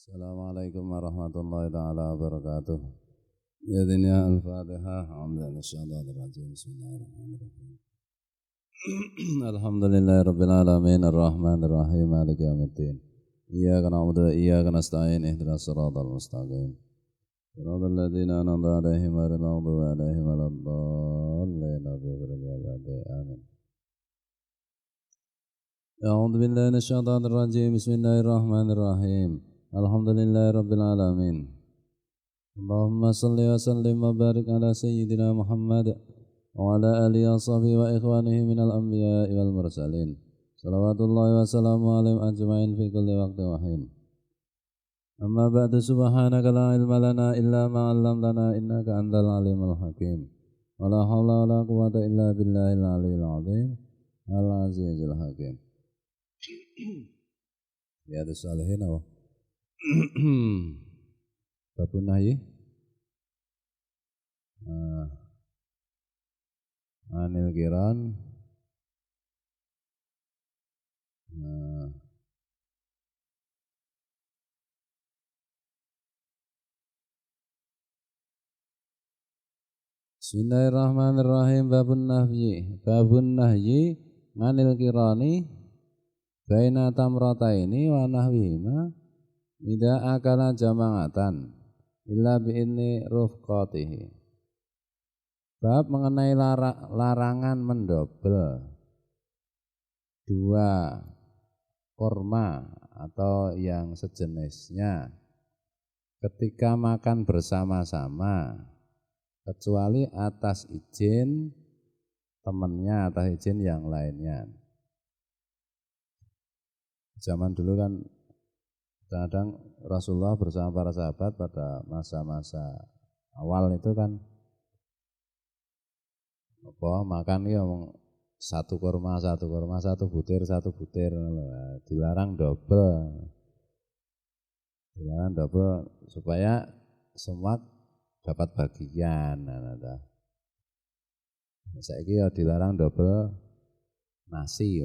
Assalamualaikum warahmatullahi taala wabarakatuh. Ya dunia al-Fatihah. Alhamdulillahirrahmanirrahim. Bismillahirrahmanirrahim. Alhamdulillahirabbil alamin arrahmanirrahim maliki yaumiddin. Iyyaka na'budu wa iyyaka nasta'in ihdinas siratal mustaqim. Shiratal ladzina an'amta 'alaihim ghairil maghdubi 'alaihim waladdallin. Amin. A'udzu billahi minasyaitonir rajim. Bismillahirrahmanirrahim. Alhamdulillahi rabbil alamin. Allahumma salli wa sallim wa barik ala sayyidina Muhammad wa ala alihi wa sahbihi wa ikhwanihi minal anbiya'i wal mursalin. Salawatullahi wa salamu alaihim ajma'in fi kulli waqtin wa hin. Amma ba'du, subhanaka la ilma lana illa ma 'allamtana innaka antal alimul hakim. Wa la haula wa la quwwata illa billahil aliyyil azim. Al-azizul hakim. Ya disalihin apa? Babun nahyi anil kiran Bismillahirrahmanirrahim. Babun nahyi anil kirani baina tamrataini wa nahwihima idza akala jama'atan illa bi'inni rufqatihi. Bab mengenai larangan mendobel dua korma atau yang sejenisnya ketika makan bersama-sama, kecuali atas izin temannya, atas izin yang lainnya. Zaman dulu kan kadang Rasulullah bersama para sahabat pada masa-masa awal itu kan makan ya satu kurma satu butir dilarang double supaya semua dapat bagian. Saiki ya dilarang double nasi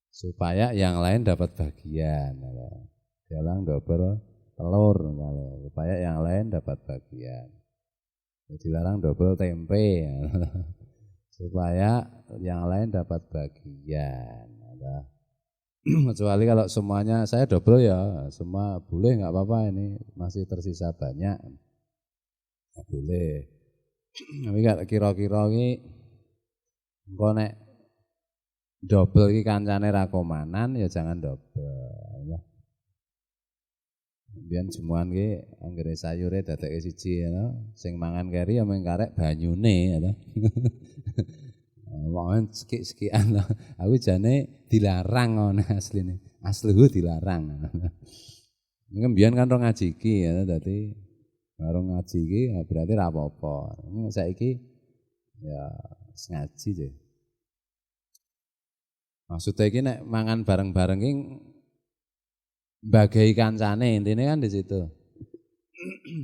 supaya yang lain dapat bagian. Dilarang double telur supaya yang lain dapat bagian. Dilarang double tempe supaya yang lain dapat bagian. Kecuali kalau semuanya saya double ya, semua boleh, nggak apa-apa, ini masih tersisa banyak, nggak boleh. Tapi kalau kira-kira ini engko nek double iki kancane ra komanan ya jangan double ya. Biyen jemuan ki anggere sayure dadekke siji ya, sing mangan keri ya mung karek banyune ya. Wong sikik-sikikan aku jane dilarang ngono asline. Aslihu dilarang. Ini mbiyen kan ro ngaji iki ya, dadi karo ngaji iki berarti ra apa-apa. Saiki ya ngaji deh. Maksudnya ini nek mangan bareng-bareng ini bagai kancane, intinya kan di situ.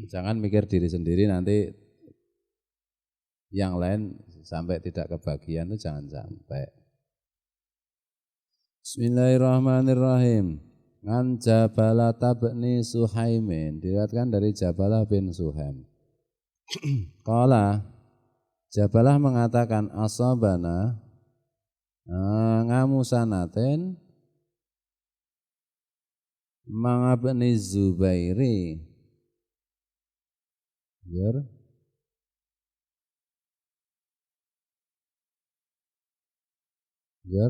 Jangan mikir diri sendiri, nanti yang lain sampai tidak kebagian, itu jangan sampai. Bismillahirrahmanirrahim. Ngan Jabalah bin Suhaimin, diriwayatkan dari Jabalah bin Suhaim. Qala, Jabalah mengatakan asabana ngamusanaten mangabni Zubairi Jar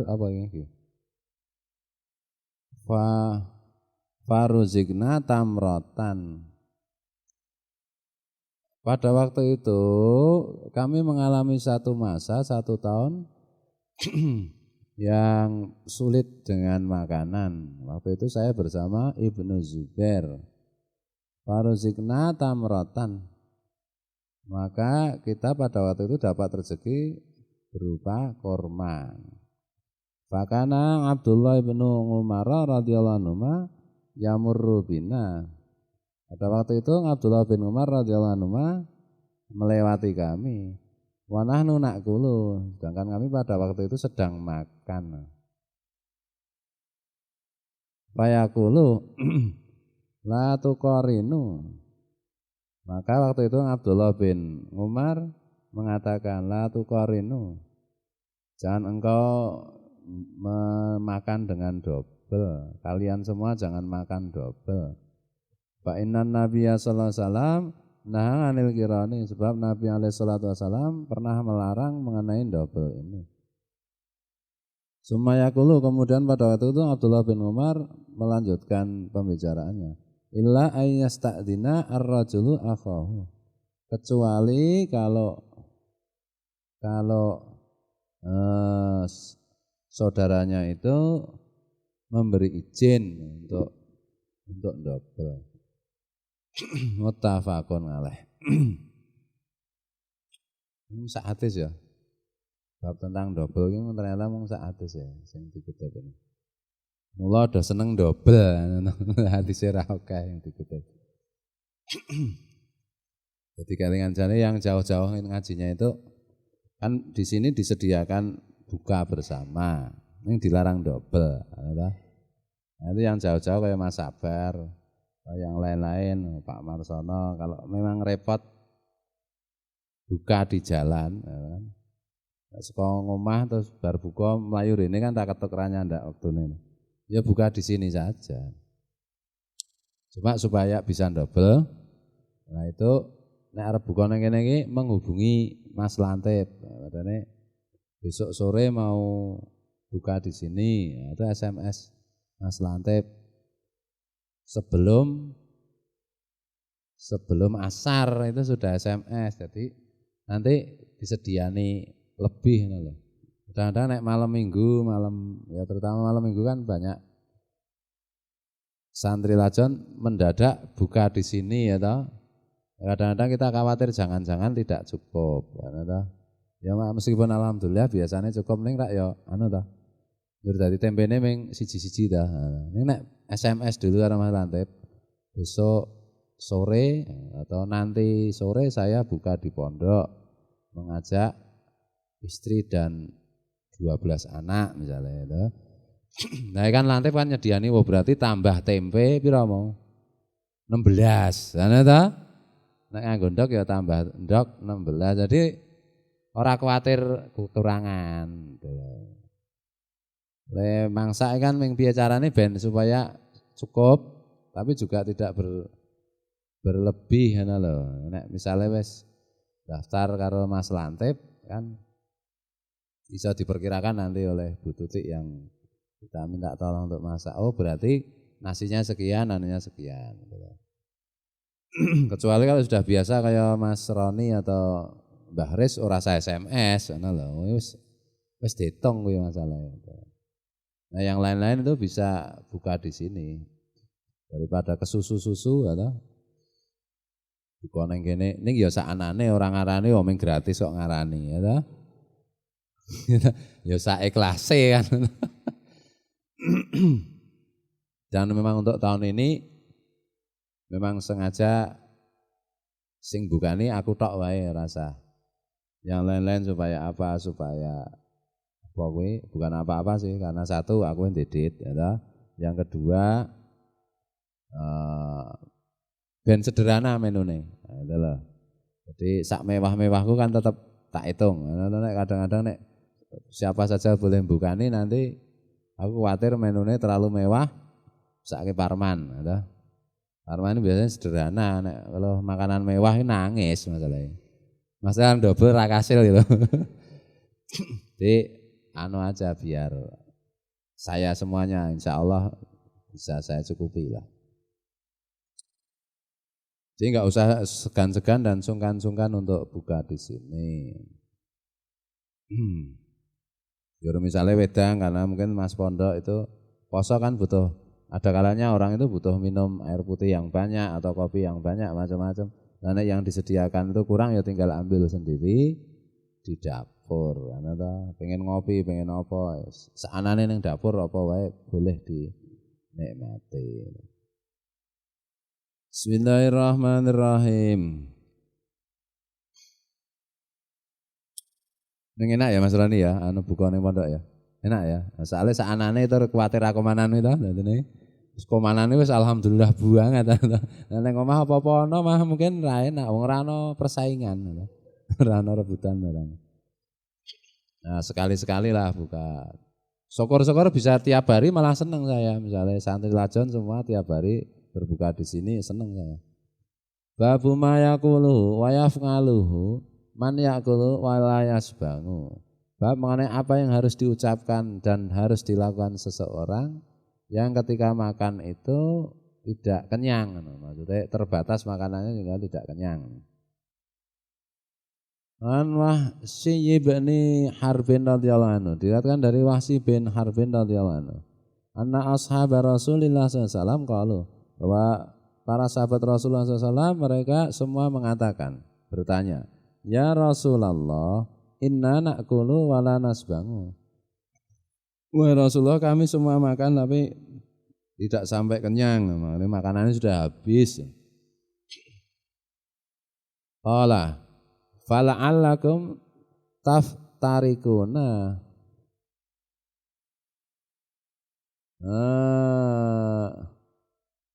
apa ini? Faruzikna tamrotan. Pada waktu itu kami mengalami satu masa, 1 tahun yang sulit dengan makanan. Waktu itu saya bersama Ibnu Zubair. Faruzikna tamrotan. Maka kita pada waktu itu dapat rezeki berupa korma. Fakana Abdullah bin Umar radhiyallahu anhu yamurru bina. Pada waktu itu Abdullah bin Umar radhiyallahu anhu melewati kami. Wa nahnu naqulu, sedangkan kami pada waktu itu sedang makan. Fayaqulu La tuqarinu. Maka waktu itu Abdullah bin Umar mengatakan la tuqarinu. Jangan engkau makan dengan double. Kalian semua jangan makan double. Fa innan nabiyya sallallahu alaihi wasallam nah anil kirani, sebab Nabi alaihi salatu wasallam pernah melarang mengenai double ini. Sumayakulu, kemudian pada waktu itu Abdullah bin Umar melanjutkan pembicaraannya. Illa ayyasta'dina ar-rajulu akhahu. Kecuali kalau saudaranya itu memberi izin untuk double. Muttafaqun alaih. Ini sak hadis ya. Bab tentang double ini ternyata mung sak hadis ya sing dikutip ini. Mula udah seneng double hadis ra akeh yang dikutip. Jadi kalian jane yang jauh-jauh ngajinya itu kan di sini disediakan buka bersama. Ini dilarang double, nanti yang jauh-jauh kayak Mas Sabar, yang lain-lain, Pak Marsono, kalau memang repot buka di jalan, ya kan. Sekolah ngomah terus bar buka melayu ini kan tak ketuk ndak waktu ini. Ya buka di sini saja. Cuma supaya bisa double. Nah itu nek arep buka nang kene iki menghubungi Mas Lantip. Katanya besok sore mau buka di sini, itu SMS Mas Lantip sebelum asar itu sudah SMS. Jadi nanti disediani lebih loh. Kadang-kadang naik malam minggu, ya terutama malam minggu kan banyak santri lajon mendadak buka di sini ya toh. Kadang-kadang kita khawatir jangan-jangan tidak cukup, ya meskipun alhamdulillah biasanya cukup ning rak ya toh. Njur dadi tempene ming siji-siji dah. Ning nek SMS dulu karo Mas Lantip. Besok sore atau nanti sore saya buka di pondok mengajak istri dan 12 anak misalnya itu. Nah kan Lantip kan nyediani berarti tambah tempe pira mau? 16. Ana ta? Nek nganggo ndok ya tambah ndok 16. Jadi ora kuwatir kekurangan gitu. Le mangsa kan ming piye carane ben supaya cukup tapi juga tidak berlebih ngono lho. Nek misale wis daftar karo Mas Lantip kan bisa diperkirakan nanti oleh Bu Tutik yang kita minta tolong untuk masak. Oh berarti nasinya sekian, anunya sekian. Kecuali kalau sudah biasa kayak Mas Roni atau Mbah Riz ora usah SMS, ngono lho. Wis diitung kuwi masalahnya. Nah yang lain-lain itu bisa buka di sini daripada ke susu-susu atau buka nang kene ning ya sakanane orang ngarani wong gratis kok ngarani ya ta. Ya sak ikhlase kan. Dan memang untuk tahun ini memang sengaja sing bukani aku tok wae rasa. Yang lain-lain supaya apa? Supaya pokoknya bukan apa-apa sih, karena satu aku yang didit, ya. Yang kedua ben sederhana menune, adalah. Jadi sak mewah-mewahku kan tetap tak hitung. Kadang-kadang nek siapa saja boleh bukani nanti aku khawatir menune terlalu mewah, sak Parman, ya. Parman ini biasanya sederhana, nek kalau makanan mewah ini nangis masalahnya. Masalah double ra kasil gitu. Jadi anu aja biar saya semuanya insya Allah bisa saya cukupi lah. Jadi nggak usah segan-segan dan sungkan-sungkan untuk buka di sini. Juru misalnya wedang karena mungkin Mas Pondok itu poso kan butuh, ada kalanya orang itu butuh minum air putih yang banyak atau kopi yang banyak macam-macam. Karena yang disediakan itu kurang ya tinggal ambil sendiri di dapur. Karena pengen ngopi, pengen apa, seanane ning dapur apa wae boleh dinikmati. Bismillahirrahmanirrahim. Ning enak ya Mas Rani ya, anu buka ning pondok ya. Enak ya. Soalnya seanane itu kuwatir aku manan itu dadine. Wis komanane wis alhamdulillah banget. Lah ning omah apa-apa ana mah mungkin ra enak wong ora ana persaingan. Ora ana rebutan barang. Nah, sekali-sekali lah buka. Syukur-syukur bisa tiap hari malah seneng saya. Misalnya santri lajon semua tiap hari berbuka di sini seneng saya. Babu ma yaqulu wa yaf'aluhu man yaqulu wa la yasbangu. Bab mengenai apa yang harus diucapkan dan harus dilakukan seseorang yang ketika makan itu tidak kenyang. Maksudnya terbatas makanannya juga tidak kenyang. An Wahsy bin Harbin radhiyallahu anhu, diriwayatkan dari Wahsy bin Harbin radhiyallahu anhu. Anna ashab Rasulillah sallallahu alaihi wasallam qalu, bahwa para sahabat Rasulullah SAW mereka semua mengatakan, bertanya, "Ya Rasulullah, inna na'kulu wa la nasbangu." Wahai Rasulullah, kami semua makan tapi tidak sampai kenyang, makanannya sudah habis. Qala fala'allakum taftarikuna.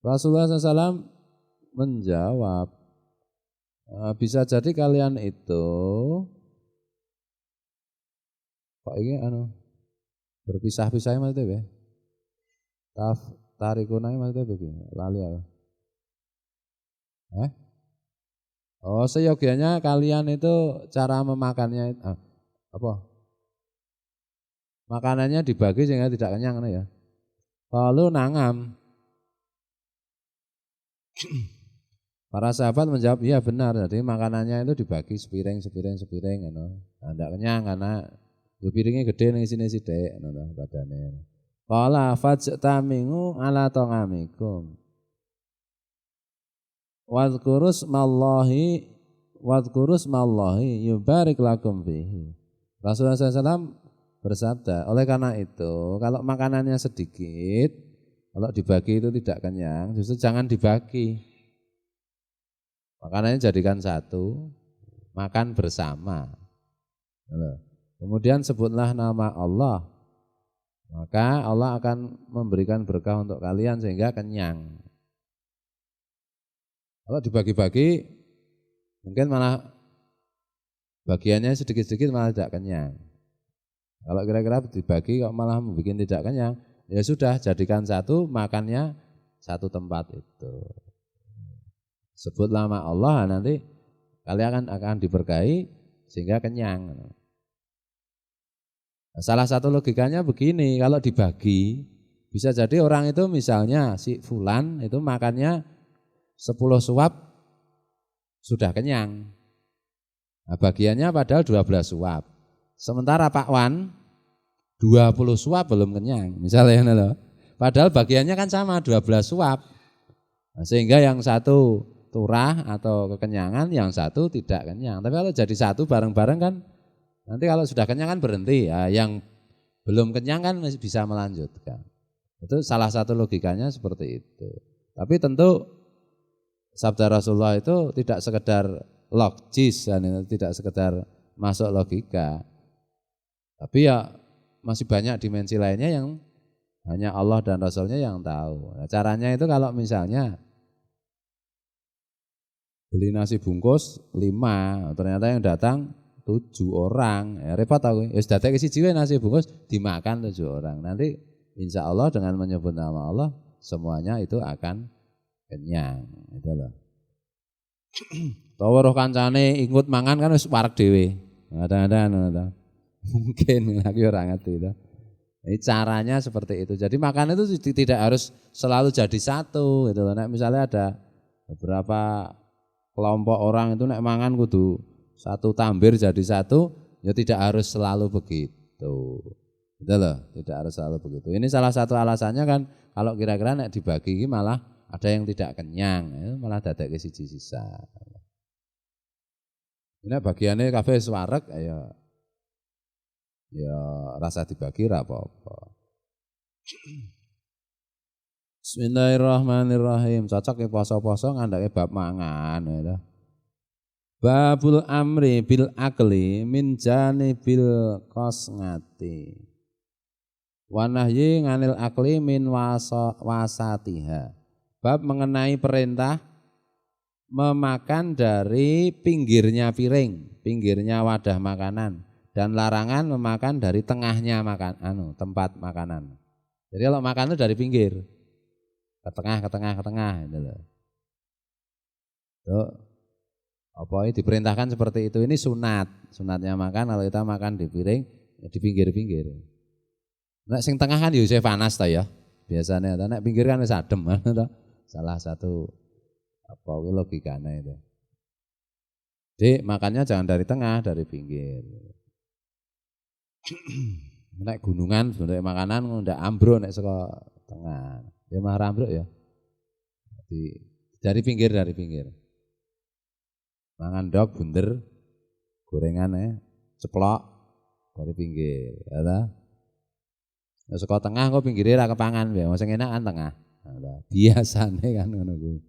Rasulullah SAW menjawab, bisa jadi kalian itu kok ini berpisah-pisah maksudnya ya? Taftarikuna maksudnya begini, lali ya. Oh, seyogianya kalian itu cara memakannya apa? Makanannya dibagi sehingga tidak kenyang ya. Lalu nangam. Para sahabat menjawab, iya benar. Jadi makanannya itu dibagi sepiring, tidak kenyang karena piringnya gede nih sini sithik badannya. Qala fajtamingu ala tongamikum. Wadhkurus mallahi yubarik lakum fihi. Rasulullah SAW bersabda, oleh karena itu kalau makanannya sedikit, kalau dibagi itu tidak kenyang, justru jangan dibagi. Makanannya jadikan satu, makan bersama. Kemudian sebutlah nama Allah, maka Allah akan memberikan berkah untuk kalian sehingga kenyang. Kalau dibagi-bagi, mungkin malah bagiannya sedikit-sedikit malah tidak kenyang. Kalau kira-kira dibagi kok malah membuat tidak kenyang, ya sudah jadikan satu, makannya satu tempat itu. Sebut nama Allah, nanti kalian akan diberkahi sehingga kenyang. Salah satu logikanya begini, kalau dibagi, bisa jadi orang itu misalnya si Fulan itu makannya 10 suap sudah kenyang. Nah, bagiannya padahal 12 suap. Sementara Pak Wan 20 suap belum kenyang. Misalnya loh. Padahal bagiannya kan sama 12 suap. Nah, sehingga yang satu turah atau kekenyangan, yang satu tidak kenyang. Tapi kalau jadi satu bareng-bareng kan nanti kalau sudah kenyang kan berhenti. Ya, yang belum kenyang kan masih bisa melanjutkan. Itu salah satu logikanya seperti itu. Tapi tentu sabda Rasulullah itu tidak sekedar logis, tidak sekedar masuk logika. Tapi ya masih banyak dimensi lainnya yang hanya Allah dan Rasulnya yang tahu. Nah, caranya itu kalau misalnya beli nasi bungkus 5, ternyata yang datang 7 orang. Ya repot aku. Ya sudah tak isi jiwa nasi bungkus dimakan 7 orang. Nanti insya Allah dengan menyebut nama Allah semuanya itu akan kenyang, itu loh. Tawa roh kancane ikut mangan kan wis parek dhewe. Ada. Mungkin lagi orang ngerti itu. Ini caranya seperti itu. Jadi makan itu tidak harus selalu jadi satu, gitu loh. Nek misalnya ada beberapa kelompok orang itu nek mangan kudu satu tambir jadi satu, ya tidak harus selalu begitu. Gitu loh, tidak harus selalu begitu. Ini salah satu alasannya kan kalau kira-kira nek dibagi malah ada yang tidak kenyang, malah dadak siji sisa. Ini bagiannya kafe swareg, ya rasa dibagi ra apa-apa. Bismillahirrahmanirrahim. Cocok ya poso-poso ngandake bab mangan ya. Babul amri bil akli min janibil qasngati. Wa nahyi nganil akli min wasatiha. Bab mengenai perintah memakan dari pinggirnya piring, pinggirnya wadah makanan, dan larangan memakan dari tengahnya tempat makanan. Jadi kalau makan itu dari pinggir, ke tengah gitu loh. Tuh, apa ini diperintahkan seperti itu, ini sunatnya makan kalau kita makan di piring di pinggir-pinggir. Nek sing tengah kan yo panas ta ya. Biasanya nek pinggir kan wis adem salah satu apa logikanya itu. Jadi makannya jangan dari tengah, dari pinggir. Nek gunungan sebenarnya makanan ndak ambruk nek saka tengah. Ya mah ambruk ya. Dari pinggir. Mangan dok bunder gorengan ceplok dari pinggir, ya ta? Nek saka tengah kok pinggire ra kepangan ya, sing enak kan tengah. Biasane kan ngono kuwi.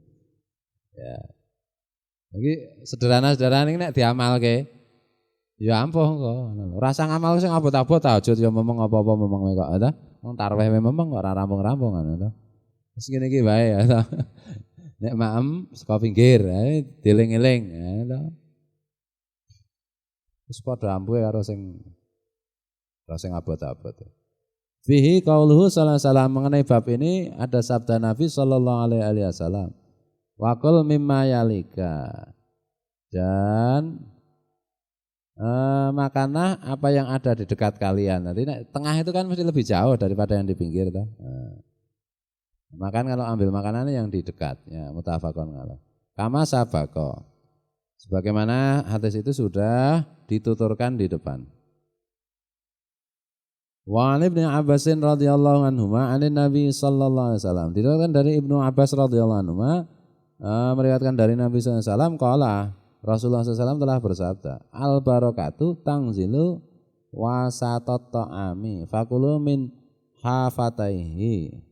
Ya. Iki sederhana-sederhana iki nek diamalke ya ampuh kok. Rasa ngamal sing abot-abot ta aja ya memeng apa-apa memeng kok ta. Wong tarweh memeng kok ora rampung-rampung ngono ta. Wis ngene iki wae ya ta. Nek maem saka pinggir, dieling-eling ya ta. Wis padha ampuhe karo sing abot-abot. Fihi qauluhu sallallahu alaihi wasallam, mengenai bab ini ada sabda Nabi sallallahu alaihi wasallam. Wa qul mimma yalika. Dan makanlah apa yang ada di dekat kalian. Nanti tengah itu kan mesti lebih jauh daripada yang di pinggir toh. Makan kalau ambil makanannya yang di dekat, ya mutafaqun alaih. Kama sabaqo. Sebagaimana hadis itu sudah dituturkan di depan. Wa an Ibnu Abbas radhiyallahu anhuma anin Nabi sallallahu alaihi wasallam. Diriwayatkan dari Ibnu Abbas radhiyallahu anhuma meriwayatkan dari Nabi sallallahu alaihi wasallam qala Rasulullah sallallahu alaihi wasallam telah bersabda, al barakatu tangzilu wasatat ta'ami fakulu min hafataihi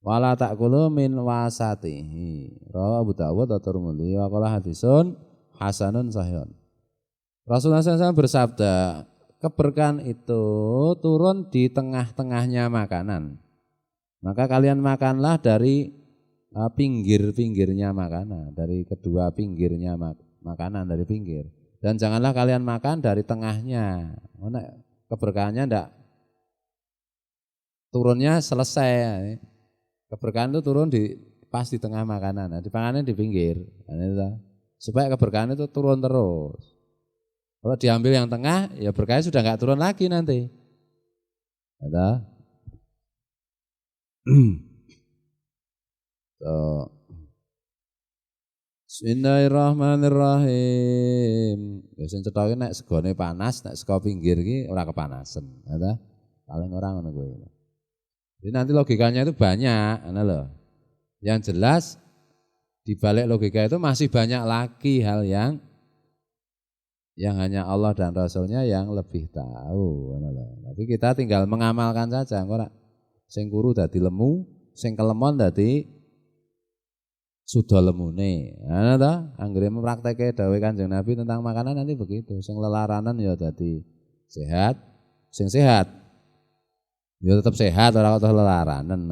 wala ta'kulu min wasatihi. Rawahu Abu Dawud wa Tirmidzi wa qala hadisun hasanun sahihun. Rasulullah sallallahu alaihi wasallam bersabda, keberkahan itu turun di tengah-tengahnya makanan. Maka kalian makanlah dari pinggir-pinggirnya makanan, dari kedua pinggirnya makanan dari pinggir. Dan janganlah kalian makan dari tengahnya. Keberkahannya ndak turunnya selesai. Keberkahan itu turun pas di tengah makanan. Nah, dipangannya di pinggir. Supaya keberkahan itu turun terus. Kalau diambil yang tengah, ya berkahnya sudah enggak turun lagi nanti. Ada. Bismillahirrahmanirrahim. Ya sing cethoke nek segone panas, nek saka pinggir iki ora kepanasan, ada. Paling ora ngono kuwi. Jadi nanti logikanya itu banyak, ana lho. Yang jelas di balik logika itu masih banyak lagi hal yang hanya Allah dan Rasulnya yang lebih tahu. Tapi kita tinggal mengamalkan saja. Sing kuru dadi lemu, sing kelemon dadi sudah lemune. Anggere mempraktekke dawuh Kanjeng Nabi tentang makanan nanti begitu. Sing lelaranan ya dadi sehat, sing sehat ya tetap sehat, ora kok lelaranan.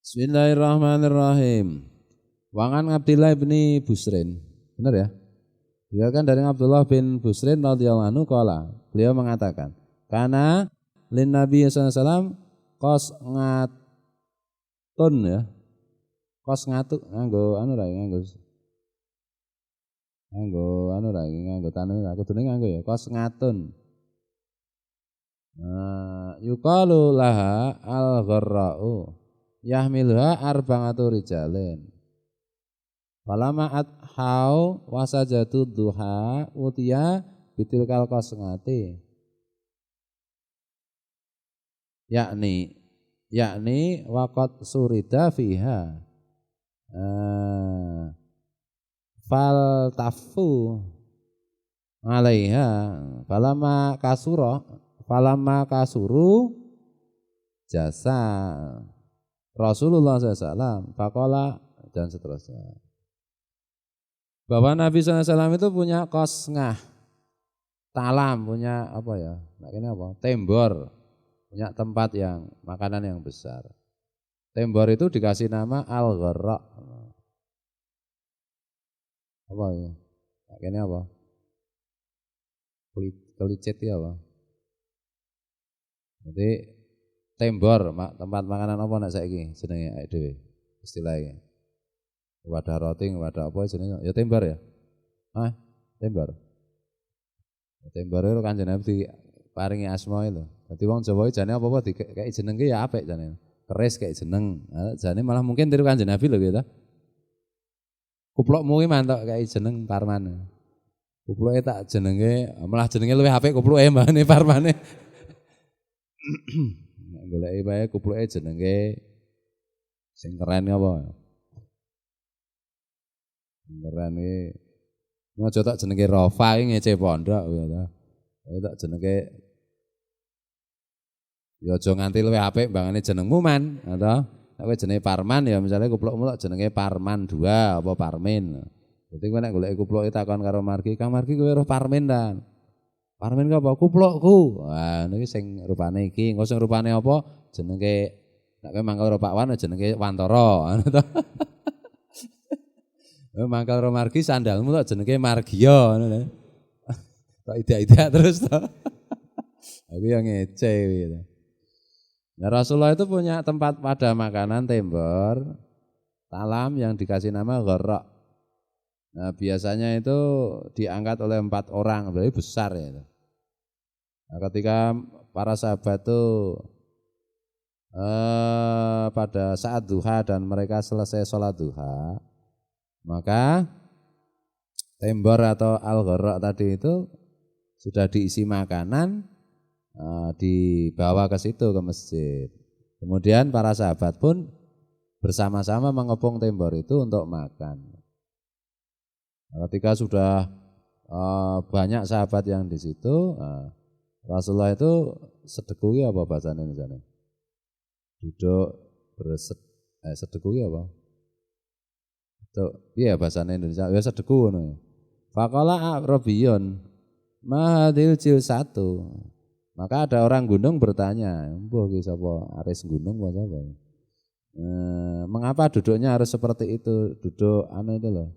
Bismillahirrahmanirrahim. Wangan Abdullah bin Busrin. Benar ya? Dia kan dari Abdullah bin Busrin radhiyallahu anhu qala. Beliau mengatakan, "Kana lin Nabi sallallahu alaihi wasallam qasngatun ya. Qasngatu nganggo tanu aku dene nganggo ya. Qasngatun. Yuqalu laha al-gharra'u. Yahmiluha arba'atu rijalin. Falama athau wasajatu duha utiya bitilkal qasngati. Yakni waqad surida fiha. Fal tafu alaiha falama kasuru jasa Rasulullah SAW faqala dan seterusnya. Bahwa Nabi SAW itu punya qasngah. talam, punya apa ya? Ini apa? Tembor, punya tempat yang makanan yang besar. Tembor itu dikasih nama al-gharra. Apa ya? Ini apa? Kelicit ya apa? Jadi tembor, tempat makanan apa nek saiki jenenge awake dhewe istilahnya. Wadah roti, wadah apa jenenge? Ya tembor ya. Tembor. Tembor itu Kanjeng Nabi paringi asma itu. Dadi wong Jawa jane apa-apa dikek jeneng ki ya apik jane. Keris kayak jeneng. Jane malah mungkin tiru Kanjeng Nabi lho gitu. Kuplokmu ki mantuk kayak jeneng Parman. Kupluke tak jenenge malah jenenge luwih apik kupluke mbane Parmane. Goleki wae kupluke jenenge sing keren apa? Keren iki. Ngojo tak jenenge Rofa iki ngece pondok gitu. Tak jenenge ya aja nganti luwih apik mbangane jenengmu man, to. Nek kowe jenenge Parman ya misalnya kuplukmu tak jenenge Parman 2 apa Parmin. Dadi kowe nek goleki kupluke takon karo Margi, "Kang Margi kowe roh Parmin ta?" Parmin ku apa? Kuplukku. Wah, niki sing rupane iki, engko sing rupane apa? Jenenge nek kowe mangkel karo Pak Wan jenenge Wantara, ngono to. Mangkel karo Margi sandalmu tak jenenge Margia, ngono lho. Tak idak-idak terus to. Aku yang ngece gitu. Nah, Rasulullah itu punya tempat pada makanan tembor, talam yang dikasih nama gharra. Nah, biasanya itu diangkat oleh 4 orang, berarti besar ya. Nah, ketika para sahabat itu pada saat duha dan mereka selesai sholat duha, maka tembor atau al-gharra tadi itu sudah diisi makanan, dibawa ke situ ke masjid. Kemudian para sahabat pun bersama-sama mengepung tembor itu untuk makan. Ketika sudah banyak sahabat yang di situ, Rasulullah itu sedekui apa bahasanya di sana? Duduk sedekui apa? Itu iya bahasanya Indonesia. Ya sedeku ngono. Faqala A'rabiyyun ma hadil jilsatu. Maka ada orang gunung bertanya, "Mbah ki sapa aris gunung apa sapa?" Mengapa duduknya harus seperti itu? Duduk itu loh.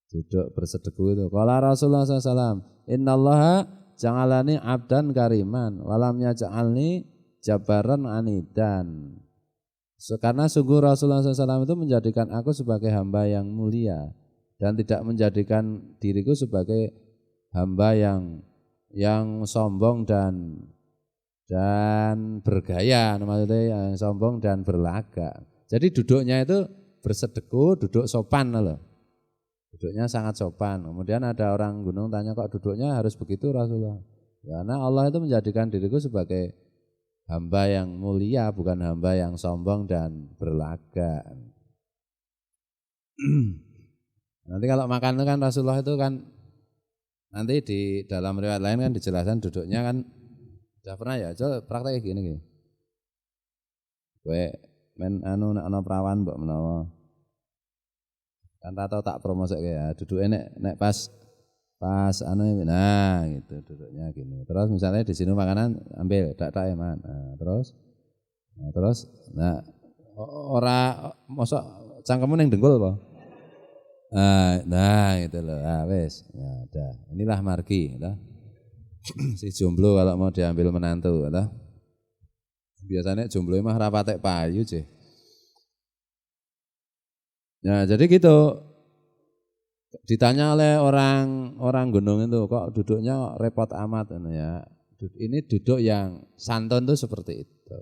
Duduk bersedeku itu. Qala Rasulullah SAW, "Innallaha ja'alani abdan kariman, walam yaj'alni jabaran anidan." Karena sungguh Rasulullah SAW itu menjadikan aku sebagai hamba yang mulia dan tidak menjadikan diriku sebagai hamba yang sombong dan bergaya, maksudnya sombong dan berlagak. Jadi duduknya itu bersedeku, duduk sopan loh. Duduknya sangat sopan. Kemudian ada orang gunung tanya, "Kok duduknya harus begitu Rasulullah?" Karena Allah itu menjadikan diriku sebagai hamba yang mulia, bukan hamba yang sombong dan berlagak. Nanti kalau makan itu kan Rasulullah itu kan nanti di dalam riwayat lain kan dijelaskan duduknya kan sudah pernah ya, coba praktek gini. Kowe men nek ana prawan mbok menawa. Kan tato tak promosike ya, duduknya nek pas nah gitu duduknya gini. Terus misalnya di sini makanan ambil tak ya man. Terus ora mosok cangkemmu ning dengkul apa? Nah gitu loh. Wes. Nah, dah. Inilah margi, dah. Si jomblo kalau mau diambil menantu, dah. Biasanya jomblo mah rapatek payu, sih. Nah, jadi gitu. Ditanya oleh orang gunung itu, kok duduknya repot amat ya. Ini duduk yang santun tuh seperti itu.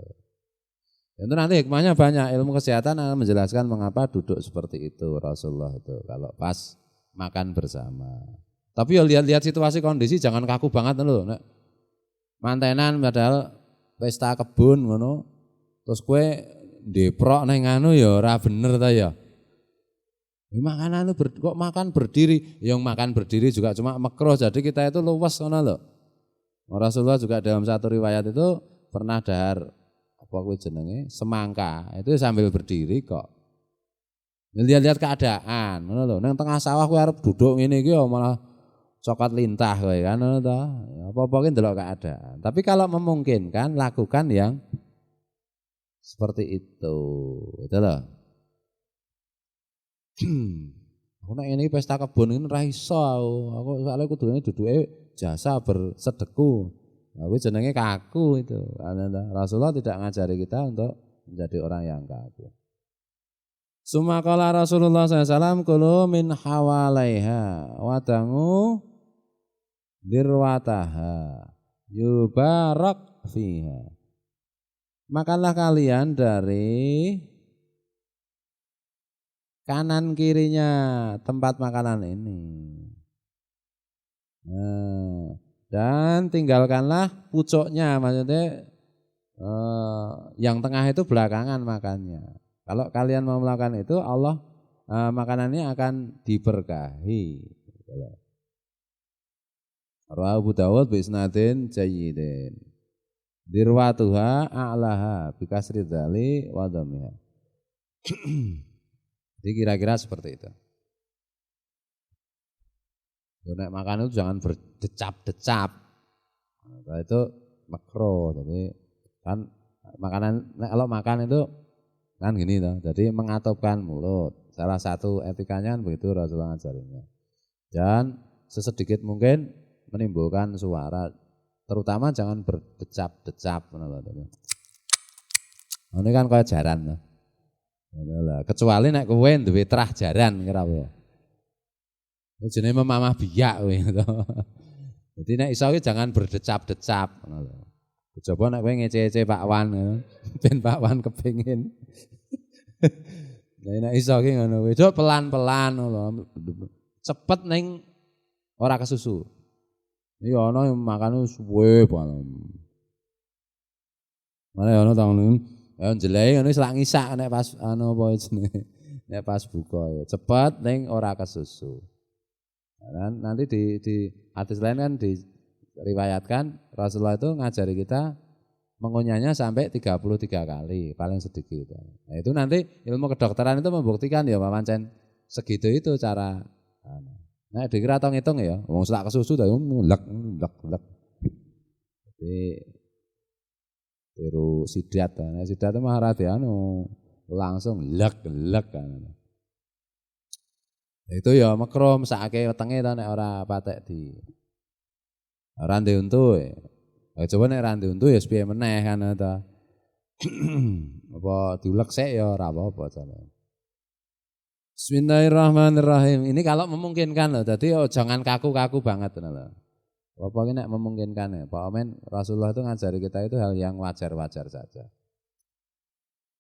Itu nanti hikmahnya banyak, ilmu kesehatan akan menjelaskan mengapa duduk seperti itu Rasulullah itu kalau pas makan bersama. Tapi ya lihat-lihat situasi kondisi, jangan kaku banget loh. Mantenan padahal pesta kebun ngono. Terus kue deprok neng anu ya ora bener ta ya. Makanan kok makan berdiri, yang makan berdiri juga cuma makruh, jadi kita itu luwes ngono lho. Rasulullah juga dalam satu riwayat itu pernah dahar apa kuwi jenenge semangka, itu sambil berdiri kok. Lihat-lihat keadaan, ngono lho. Nang tengah sawah kuwi arep duduk ngene iki ya malah cokot lintah kowe kan ngono to. Apa-apa ki ndelok keadaan. Tapi kalau memungkinkan lakukan yang seperti itu. Gitu loh. Aku nek ngene pesta kebon ini ra iso aku soalnya kudune duduke jasa bersedeku. Aku jenenge kaku itu. Rasulullah tidak ngajari kita untuk menjadi orang yang kaku. Sumakala Rasulullah SAW kulu min hawalaiha wadangu dirwataha yubarak fiha. Makanlah kalian dari kanan kirinya tempat makanan ini. Dan tinggalkanlah pucuknya, maksudnya yang tengah itu belakangan makannya. Kalau kalian mau melakukan itu, Allah makanannya akan diberkahi. Rawahu Abu Dawud bi isnadin jayyidin. Dirwatuha a'laha bi kasri dzali wa dhammiha. Jadi kira-kira seperti itu. Nek makan itu jangan berdecap-decap. Nah, itu makro. Jadi kan makanan kalau makan itu kan gini toh. Jadi mengatupkan mulut. Salah satu etikanya kan begitu Rasulullah ngajarinya. Dan sesedikit mungkin menimbulkan suara. Terutama jangan berdecap-decap. Ini kan kaya jaran. Kecuali nek kowe duwe trah jaran kira apa. Jenenge memamah biak kowe. Jadi nek iso jangan berdecap-decap. Coba nek kowe ngece-ece Pak Wan, ben Pak Wan kepengin. Nek iso ki ngono kowe. Coba pelan-pelan ngono. Cepet ning ora kesusu. Iya ana makan suwe banget. Mane ana taun ya jelek ngono selak ngisak nek pas ana apa jenenge. Nek pas buka ya cepet ning ora kesusu. Dan nanti di hadis lain kan diriwayatkan Rasulullah itu ngajari kita mengunyahnya sampai 33 kali paling sedikit. Nah, itu nanti ilmu kedokteran itu membuktikan ya pancen segitu itu cara. Nah, dikira atau ngitung ya, wong selak kesusu dah lek. Jadi tiru sidat, nah sidat itu maharati langsung lek kan. Itu ya makro mesake wetenge ta nek ora patek di rande untu. Coba nek rande untu ya piye meneh kan ta. Apa diulek sik ya ora apa-apa jane. Bismillahirrahmanirrahim. Ini kalau memungkinkan loh. Jadi jangan kaku-kaku banget loh. Apa ini nek memungkinkan ya. Pak Omen Rasulullah itu ngajari kita itu hal yang wajar-wajar saja.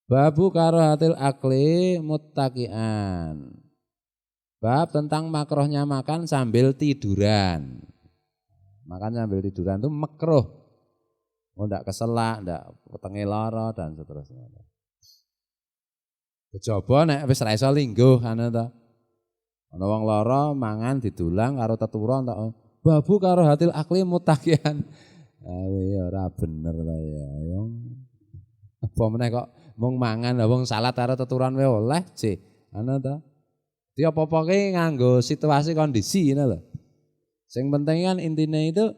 Babu karahatil akli muttaqian. Bab tentang makrohnya makan sambil tiduran. Makan sambil tiduran itu makruh. Oh ndak keselak, ndak wetenge lara dan seterusnya. Coba nek wis ra iso lingguh ana ta. Ana wong lara mangan didulang karo teturon tak babu karo hatil akli mutakian. Ya ora bener ta ya. Apa meneh kok mung mangan wong salat karo teturon wae oleh sih. Ana ta. Di apa-apa ki nganggo situasi kondisi ngono lho. Sing penting kan intine itu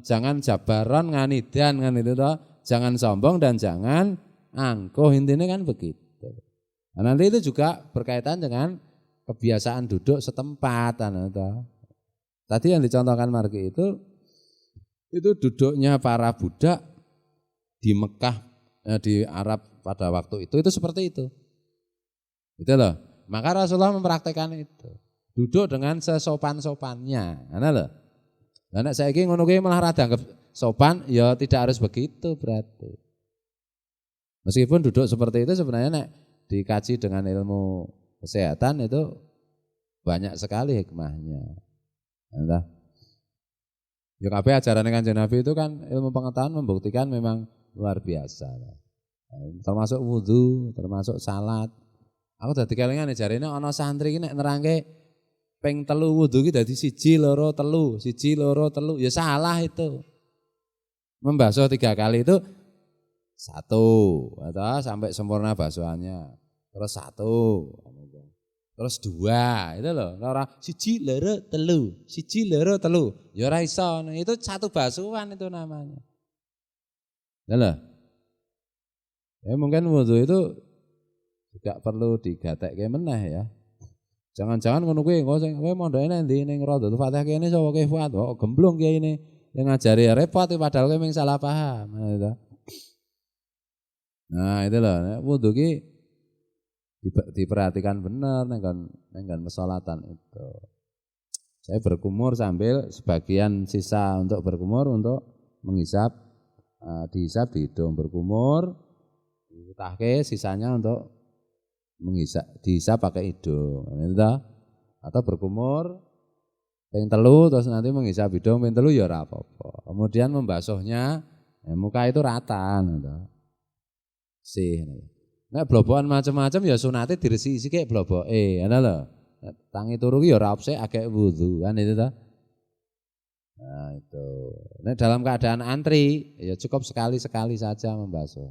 jangan jabaron nganidan kan itu toh. Jangan sombong dan jangan angkuh, intinya kan begitu. Nah, nanti itu juga berkaitan dengan kebiasaan duduk setempat. Tadi yang dicontohkan Margi itu duduknya para budak di Mekah, di Arab pada waktu itu seperti itu. Gitu loh. Maka Rasulullah mempraktekkan itu. Duduk dengan sesopan-sopannya. Ana lho. Lah nek saiki ngono kuwi malah rada anggap sopan, ya tidak harus begitu berarti. Meskipun duduk seperti itu sebenarnya nek dikaji dengan ilmu kesehatan itu banyak sekali hikmahnya. Entah. Ya kabeh ajaran Kanjeng Nabi itu kan ilmu pengetahuan membuktikan memang luar biasa. Termasuk wudu, termasuk salat. Aku dadi kelingan jarene ana santri iki nek nerangke ping 3 wudu iki dadi 1 2 3, 1 2 3. Ya salah itu. Membasuh 3 kali itu 1 atau sampai sempurna basuhannya. Terus 1. Terus 2, itu loh. Ora 1 loro telu, 1 loro telu. Ya ora iso, itu satu basuhan itu namanya. Lho. Ya mungkin wudu itu juga perlu digatekke meneh ya. Jangan-jangan ngono kuwi engko sing kowe mondoke nang ndi ning Radhatul Fatihah kene sapa ke Fuad kok gemblung kiai ini. Yang ngajari repot padahal kowe mung salah paham gitu. Nah, itu loh, wudu ki diperhatikan benar nenggan mesolatan itu. Saya berkumur sambil sebagian sisa untuk berkumur untuk menghisap, dihisap di hidung berkumur, ditahke sisanya untuk menghisap, dihisap pakai hidung, gitu. Atau berkumur, ping telu terus nanti menghisap hidung, ping telu ya ora apa-apa. Kemudian membasuhnya, muka itu rata, gitu. Sih. Nek blobokan macam-macam ya sunate diresiki sithik bloboke, ngono lho. Tangi turu ki ya ora opsek agek wudu kan itu ta. Nah itu. Nek dalam keadaan antri ya cukup sekali-sekali saja membasuh.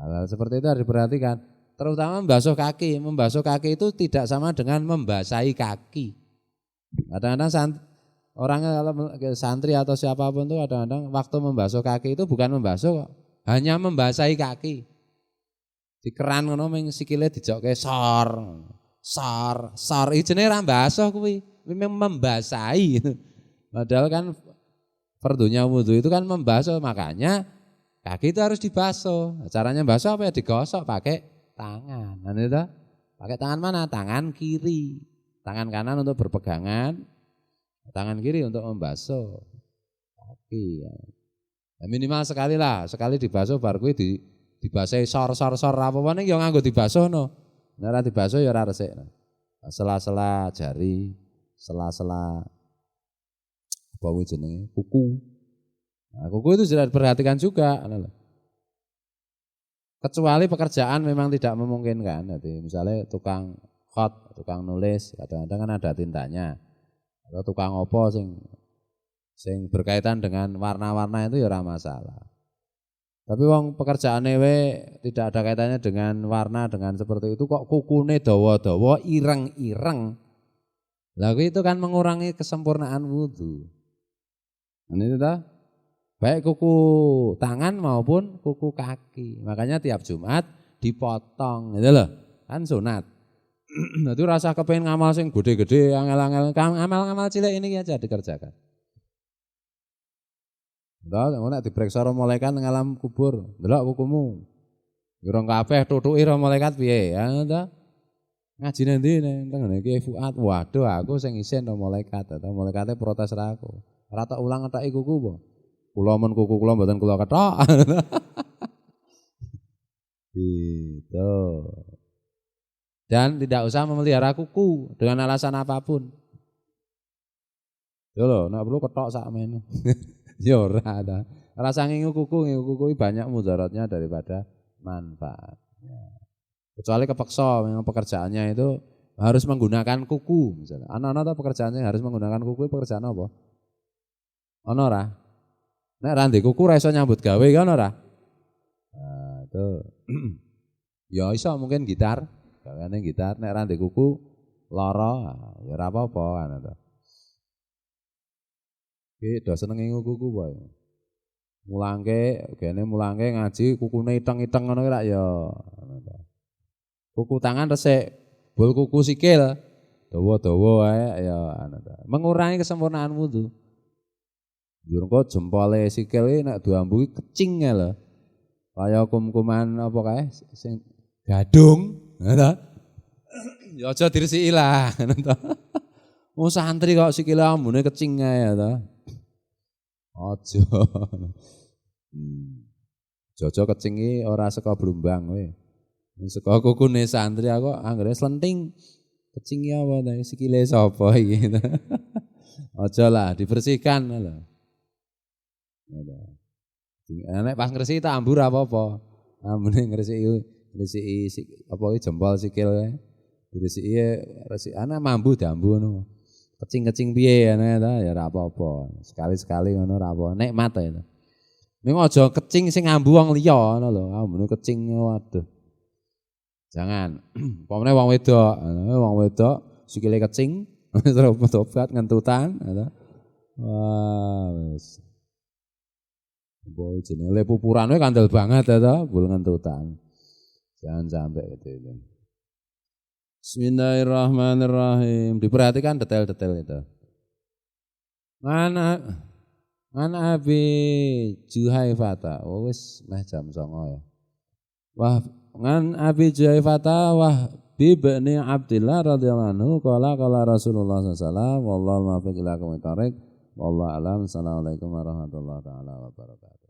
Hal seperti itu harus diperhatikan. Terutama membasuh kaki. Membasuh kaki itu tidak sama dengan membasahi kaki. Kadang-kadang orangnya kalau santri atau siapapun itu kadang-kadang waktu membasuh kaki itu bukan membasuh kok. Hanya membasahi kaki. Di keran ngono ming sikile dijokke sor. Iki jenenge ora mbasuh kuwi. Memang membasahi. Padahal kan fardunya wudu itu kan membasuh, makanya kaki itu harus dibasuh. Caranya basuh apa ya? Digosok pakai tangan. Nah itu pakai tangan mana? Tangan kiri. Tangan kanan untuk berpegangan, tangan kiri untuk membasuh kaki. Ya minimal sekali lah, sekali dibasuh baru kuwi dibasahi sor apa ning ya nganggo dibasuh no. Nek ora dibasuh ya ora resik. Sela-sela jari, sela-sela apa kuwi jenenge? Kuku. Nah, kuku itu sudah diperhatikan juga. Kecuali pekerjaan memang tidak memungkinkan. Jadi misalnya tukang khot, tukang nulis, kadang-kadang kan ada tintanya. Atau tukang opo sing berkaitan dengan warna-warna itu ya ora masalah. Tapi wong pekerjaane we tidak ada kaitannya dengan warna dengan seperti itu kok kukune dawa-dawa ireng-ireng. Lah itu kan mengurangi kesempurnaan wudu. Ini itu dah. Baik kuku tangan maupun kuku kaki. Makanya tiap Jumat dipotong gitu loh. Kan sunat. Nah itu rasa kepengen ngamal sing gede-gede, angel-angel, ngamal-ngamal cilik ini aja dikerjakan. Ndak nek diperiksa karo malaikat nang alam kubur, ndelok kukumu. Urung kabeh tutuki karo malaikat piye? Ya ta. Ngaji nang ndi nang ngene iki Fuad. Waduh aku sing isin karo malaikat, ta malaikate protes ra aku. Ora tak ulang ngetheki kuku po. Kula men kuku kula mboten kula kethok. Gitu. Dan tidak usah memelihara kuku dengan alasan apapun. Yo lho, nek perlu kethok sakmene. Ya ora ada. Rasa ngingu kuku banyak mudaratnya daripada manfaatnya. Kecuali kepeksa memang pekerjaannya itu harus menggunakan kuku misalnya. Anak-anak pekerjaannya harus menggunakan kuku, pekerjaan apa? Ono ora? Nek ra ndek kuku ra iso nyambut gawe kan ora? Nah, itu. Ya iso mungkin gitar, gaweane gitar nek ra ndek kuku lara ya ora apa-apa kan itu. Iki do seneng ngingu kuku wae. Mulangke, gene mulangke ngaji kukune iteng-iteng ngono ra ya. Kuku tangan resik, bol kuku sikil dawa-dawa wae ya anu ta. Mengurangi kesempurnaan wudu. Yo engko jempole sikil iki nek diambu kecing lho. Kaya kum-kuman apa kae sing gadung, ngono. Ya aja diresiki lah, ngono ta. Wong santri kok sikile ambune kecing ae ya ta. Aja. Jojo kecing iki ora saka Blumbang kowe. Saka kukune santri aku anggere slenting. Kecing iki apa ta sikile sapa iki. Aja lah dibersihkan lho. Nek pas ngresiki tak ambur apa-apa. Ambune ngresiki apa iki jempol sikil kae. Diresiki resik ana mambu diambu ngono. Kecing-kecing piye ana ta ya ora apa-apa. Sekali-sekali ngono ora apa, nikmat ya. Ning aja kecing sing ngambu wong liya ngono lho. Ambune kecing waduh. Jangan. Pamane wong wedok sikile kecing terus tobat ngentutan wah wis. Boy jenenge le pupuran kandel banget ya toh, bul ngentutan. Jangan sampai gitu. Bismillahirrahmanirrahim. Diperhatikan detail-detail itu. Mana Abi Juhaifata. Oh wis meh jam 09.00 ya. Wah, ngan Abi Juhaifata wah bi bani Abdillah radhiyallahu anhu qala Rasulullah sallallahu alaihi wasallam wallahu muwaffiq ila aqwamit thoriq wallahu alam. Assalamualaikum warahmatullahi taala wabarakatuh.